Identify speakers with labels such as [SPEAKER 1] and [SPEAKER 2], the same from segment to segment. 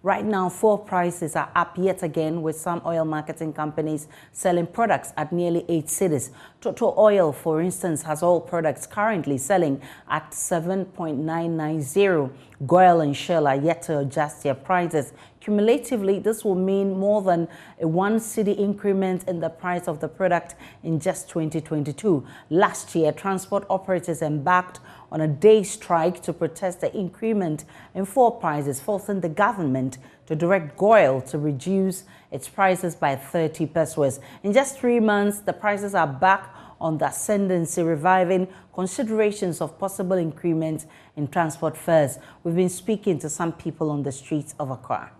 [SPEAKER 1] Right now, fuel prices are up yet again, with some oil marketing companies selling products at nearly 8 cedis. Total Oil, for instance, has oil products currently selling at 7.990. Goil and Shell are yet to adjust their prices. Cumulatively, this will mean more than a 1 cedi increment in the price of the product in just 2022. Last year, transport operators embarked on a day strike to protest the increment in fuel prices, forcing the government to direct Goil to reduce its prices by 30 pesos. In just 3 months, the prices are back on the ascendancy, reviving considerations of possible increments in transport fares. We've been speaking to some people on the streets of Accra.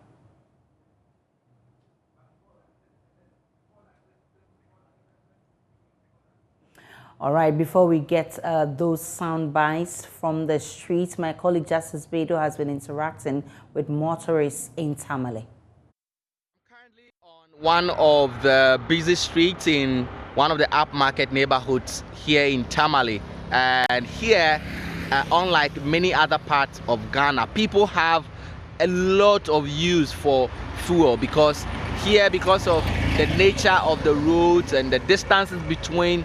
[SPEAKER 1] All right, before we get those sound bites from the streets, my colleague Justice Bedo has been interacting with motorists in Tamale.
[SPEAKER 2] Currently on one of the busy streets in one of the upmarket neighborhoods here in Tamale. And here, unlike many other parts of Ghana, people have a lot of use for fuel because of the nature of the roads and the distances between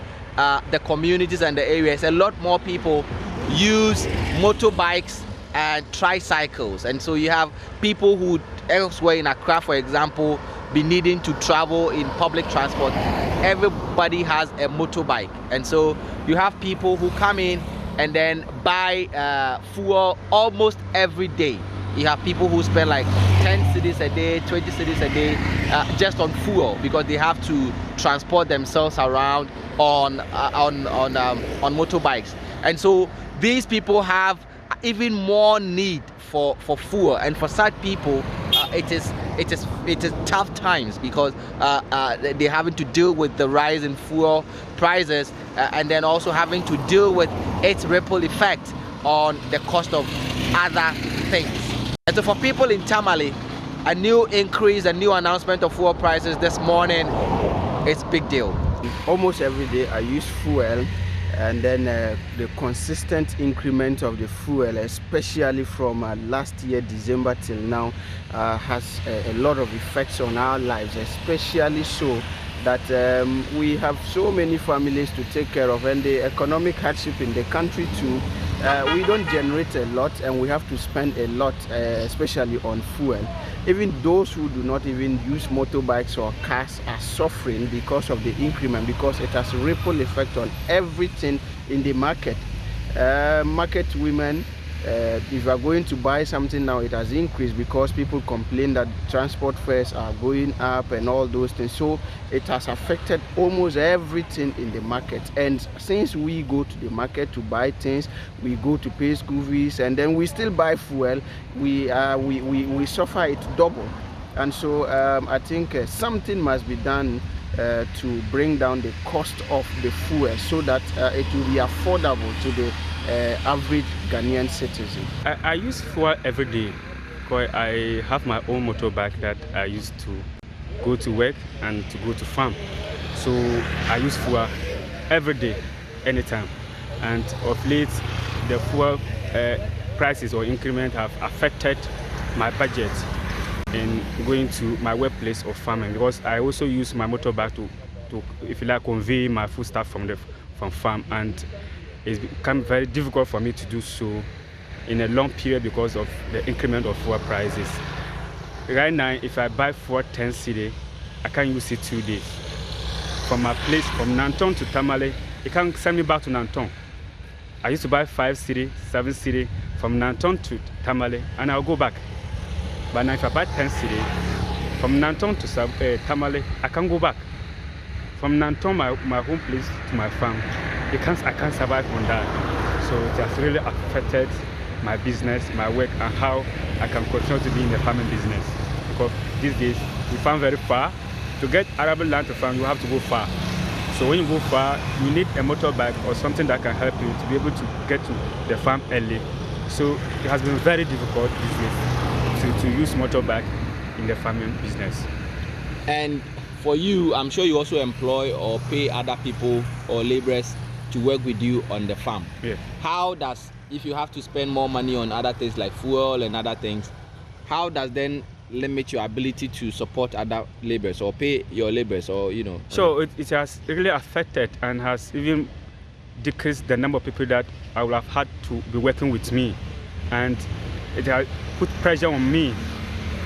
[SPEAKER 2] the communities and the areas, a lot more people use motorbikes and tricycles. And so you have people who elsewhere in Accra, for example, be needing to travel in public transport. Everybody has a motorbike. And so you have people who come in and then buy fuel almost every day. You have people who spend like 10 cedis a day, 20 cedis a day just on fuel because they have to transport themselves around on motorbikes. And so these people have even more need for fuel, and for such people it is tough times because they're having to deal with the rise in fuel prices and then also having to deal with its ripple effect on the cost of other things. And so for people in Tamale, a new increase, a new announcement of fuel prices this morning, it's a big deal.
[SPEAKER 3] Almost every day I use fuel, and then the consistent increment of the fuel, especially from last year December till now, has a lot of effects on our lives, especially so that we have so many families to take care of, and the economic hardship in the country too. We don't generate a lot and we have to spend a lot, especially on fuel. Even those who do not even use motorbikes or cars are suffering because of the increment, because it has a ripple effect on everything in the market. Market women, if you are going to buy something now, it has increased because people complain that transport fares are going up and all those things. So it has affected almost everything in the market. And since we go to the market to buy things, we go to pay school fees, and then we still buy fuel, we suffer it double. And so I think something must be done to bring down the cost of the fuel so that it will be affordable to the average Ghanaian citizen.
[SPEAKER 4] I use fuel every day because I have my own motorbike that I use to go to work and to go to farm. So I use fuel every day, anytime. And of late, the fuel prices or increment have affected my budget in going to my workplace or farming, because I also use my motorbike to if you like, convey my food stuff from farm, and it's become very difficult for me to do so in a long period because of the increment of fuel prices. Right now, if I buy fuel 10 cedi, I can use it 2 days. From my place, from Nanton to Tamale, it can send me back to Nanton. I used to buy 5 cedi, 7 cedi from Nanton to Tamale, and I'll go back. But now if I buy 10 cedi, from Nanton to Tamale, I can go back. From Nanton, my home place, to my farm, I can't survive on that. So it has really affected my business, my work, and how I can continue to be in the farming business. Because these days, we farm very far. To get arable land to farm, you have to go far. So when you go far, you need a motorbike or something that can help you to be able to get to the farm early. So it has been very difficult these days to use motorbike in the farming business.
[SPEAKER 2] And for you, I'm sure you also employ or pay other people or laborers to work with you on the farm.
[SPEAKER 4] Yeah.
[SPEAKER 2] How does, if you have to spend more money on other things like fuel and other things, how does then limit your ability to support other laborers or pay your laborers, or you know?
[SPEAKER 4] So it has really affected and has even decreased the number of people that I would have had to be working with me, and it has put pressure on me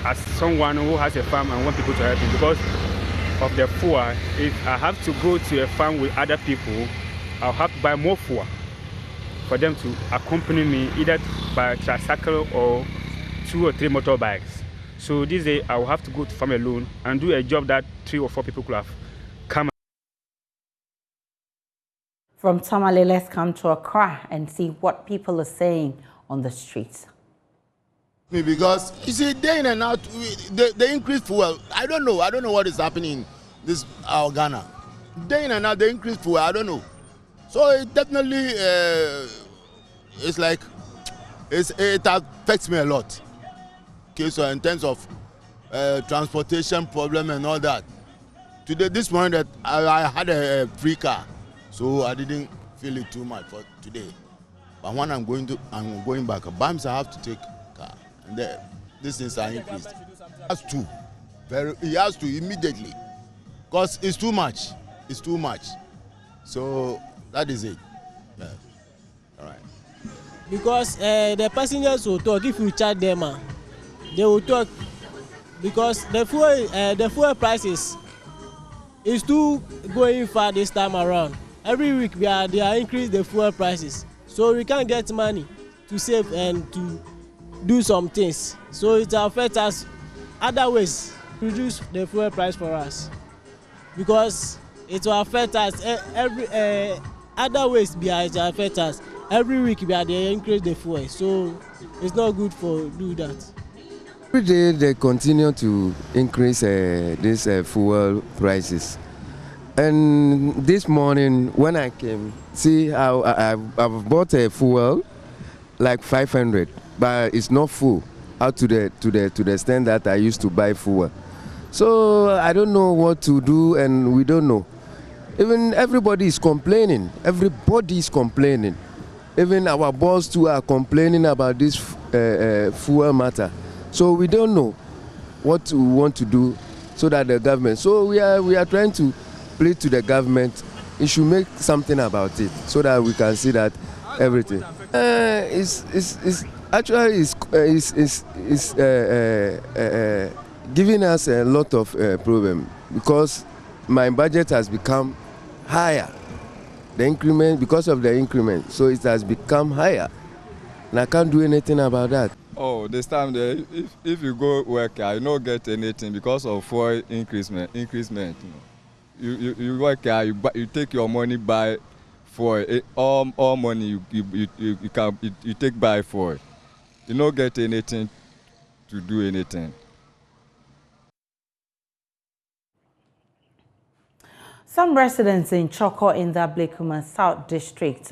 [SPEAKER 4] as someone who has a farm and want people to help me because of the fuel. If I have to go to a farm with other people, I'll have to buy more fuel for them to accompany me either by tricycle or 2 or 3 motorbikes. So this day I will have to go to farm alone and do a job that 3 or 4 people could have come.
[SPEAKER 1] From Tamale, let's come to Accra and see what people are saying on the streets.
[SPEAKER 5] Because you see, day in and out, they increase fuel. I don't know what is happening in this our Ghana. Day in and out, they increase fuel. I don't know. So it definitely it's like it affects me a lot. Okay, so in terms of transportation problem and all that. Today, this morning that I had a free car, so I didn't feel it too much for today. But when I'm going back, BAMS I have to take car, and these things are increased. He has to immediately, because it's too much. It's too much. So that is it. Yeah. All right.
[SPEAKER 6] Because the passengers will talk if you charge them. They will talk because the fuel prices is too going far this time around. Every week they are increase the fuel prices, so we can't get money to save and to do some things. So it affects us other ways, reduce the fuel price for us because it will affect us every other ways. It will affect us every week. They increase the fuel, so it's not good for do that.
[SPEAKER 7] Every day they continue to increase these fuel prices. And this morning when I came, see how I've bought a fuel like 500, but it's not full out to the extent that I used to buy fuel. So I don't know what to do, and we don't know. Even everybody is complaining. Everybody is complaining. Even our boss too are complaining about this fuel matter. So we don't know what we want to do so that the government. So we are trying to plead to the government. It should make something about it so that we can see that everything. It's actually giving us a lot of problem because my budget has become higher. The increment, because of the increment, so it has become higher, and I can't do anything about that.
[SPEAKER 8] Oh, this time if you go work, you don't get anything because of fuel increment. You work, you take your money buy for all money you take buy for. You don't get anything to do anything.
[SPEAKER 1] Some residents in Choko in the Blekuma South District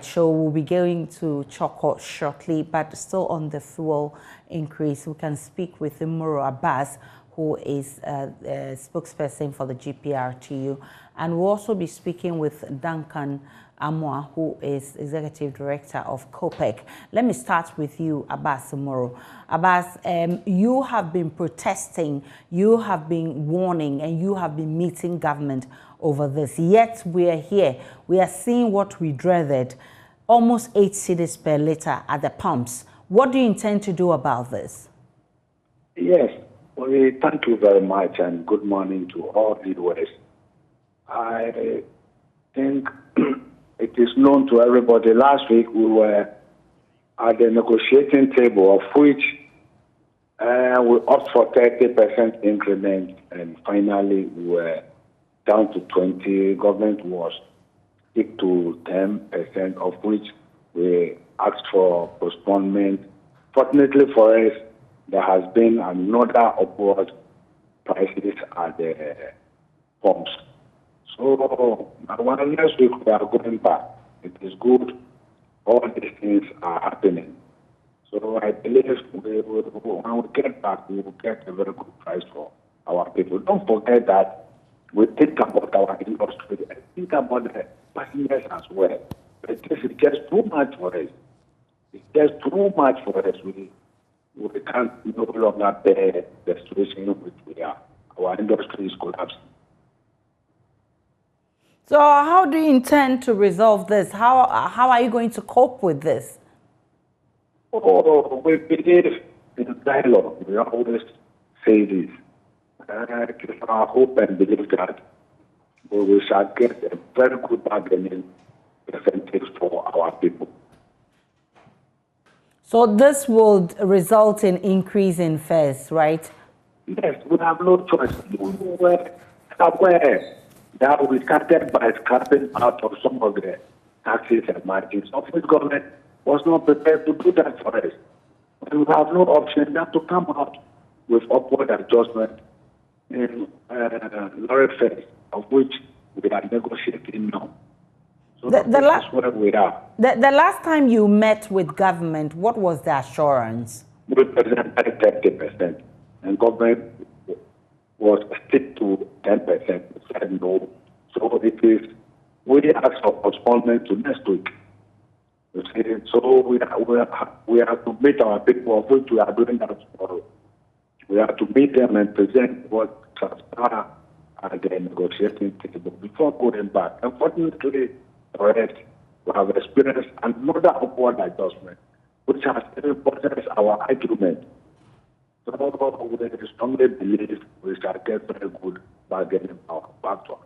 [SPEAKER 1] so we'll be going to Choko shortly, but still on the fuel increase. We can speak with Muro Abbas, who is a spokesperson for the GPRTU, and we'll also be speaking with Duncan Amwa, who is Executive Director of COPEC. Let me start with you, Abbas Muro. Abbas, you have been protesting, you have been warning, and you have been meeting government over this. Yet we are here. We are seeing what we dreaded, almost 8 cedis per litre at the pumps. What do you intend to do about this?
[SPEAKER 9] Yes, well, thank you very much and good morning to all viewers. I think it is known to everybody. Last week we were at the negotiating table, of which we opted for 30% increment, and finally we were down to 20. Government was stick to 10%, of which we asked for postponement. Fortunately for us, there has been another upward prices at the pumps. So next week we are going back. It is good. All these things are happening. So I believe when we get back, we will get a very good price for our people. Don't forget that we think about our industry and think about the passengers as well. But this is just too much for us. It's just too much for us. we can't no longer bear the situation in which we are. Our industry is collapsing.
[SPEAKER 1] So how do you intend to resolve this? How are you going to cope with this?
[SPEAKER 9] Oh, we believe in dialogue. We always say this. It is our hope and belief that we shall get a very good bargaining percentage for our people.
[SPEAKER 1] So this would result in increase in fares, right?
[SPEAKER 9] Yes, we have no choice. We were aware that we started by scrapping out of some of the taxes and margins, of which government was not prepared to do that for us. We have no option than to come out with upward adjustment in lorry fares, of which we are negotiating now. So this is where we are.
[SPEAKER 1] The last time you met with government, what was the assurance?
[SPEAKER 9] We presented 30%, and government was stick to 10%. We said no. So it is, we asked for postponement to next week. You see, so we have to meet our people, of which we are doing that tomorrow. We have to meet them and present what transpire at the negotiating table before going back. Unfortunately, for us, we have experienced another upward adjustment, which has reinforced our argument. So we strongly believe we shall get very good bargaining power back to our